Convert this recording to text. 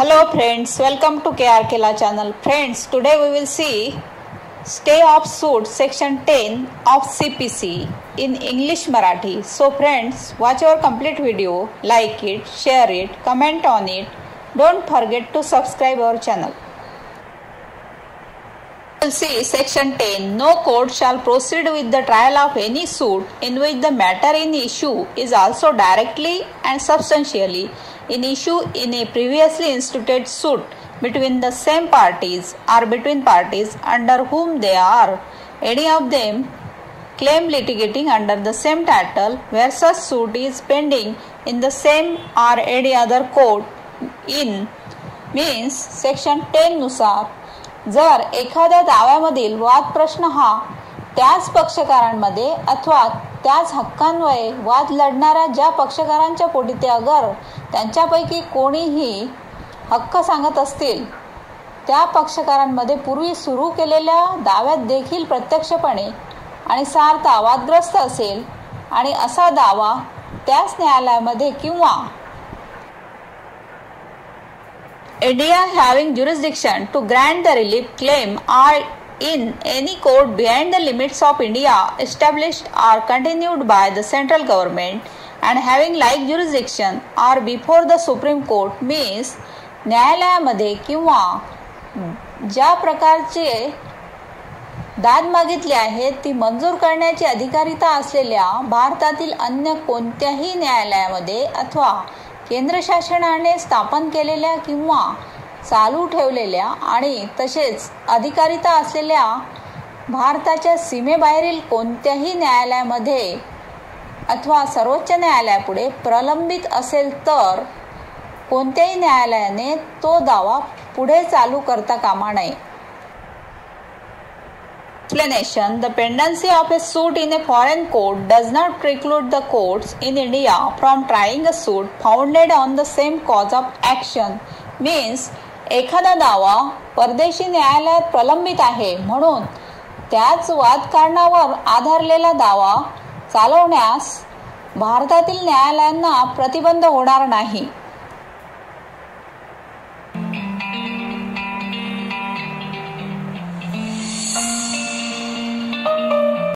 Hello friends, welcome to KRKela channel. Friends, today we will see stay of suit section 10 of CPC in English Marathi. So friends, watch our complete video, like it, share it, comment on it. Don't forget to subscribe our channel. We will see section 10. No court shall proceed with the trial of any suit in which the matter in issue is also directly and substantially in issue in a previously instituted suit between the same parties or between parties under whom they are any of them claim litigating under the same title where such suit is pending in the same or any other court in means section 10 नुसार जर एखाद्या दाव्यामधील वाद प्रश्न हा त्याच पक्षकारांमध्ये अथवा त्याच हक्कान्वये वाद लढणाऱ्या ज्या पक्षकारांच्या पोटी ते अगर त्यांच्यापैकी कोणीही हक्क सांगत असतील त्या पक्षकारांमध्ये पूर्वी सुरू केलेल्या दाव्यात देखील प्रत्यक्षपणे आणि सार्थ वादग्रस्त असेल आणि असा दावा त्याच न्यायालयामध्ये किंवा India having jurisdiction to grant the relief claim are in any court beyond the limits of India established or continued by the central government and having like jurisdiction or before the Supreme Court means न्यायालयामध्ये किंवा ज्या प्रकारचे दाद मागितले आहेत ती मंजूर करण्याची अधिकारिता असलेल्या भारतातील अन्य कोणत्याही न्यायालयामध्ये अथवा केंद्र शासनाने स्थापन केलेल्या किंवा चालू ठेवलेल्या आणि तसेच अधिकारिता असलेल्या भारताच्या सीमेबाहेरील कोणत्याही न्यायालयामध्ये अथवा सर्वोच्च न्यायालयापुढे प्रलंबित असेल तर कोणत्याही न्यायालयाने तो दावा पुढे चालू करता कामा नये. Explanation: The pendency of a suit in a foreign court does not preclude the courts in India from trying a suit founded on the same cause of action. Means एखादा दावा परदेशी न्यायालयात प्रलंबित आहे म्हणून त्याच वादकारणावर आधारलेला दावा चालवण्यास भारतातील न्यायालयांना प्रतिबंध होणार नाही.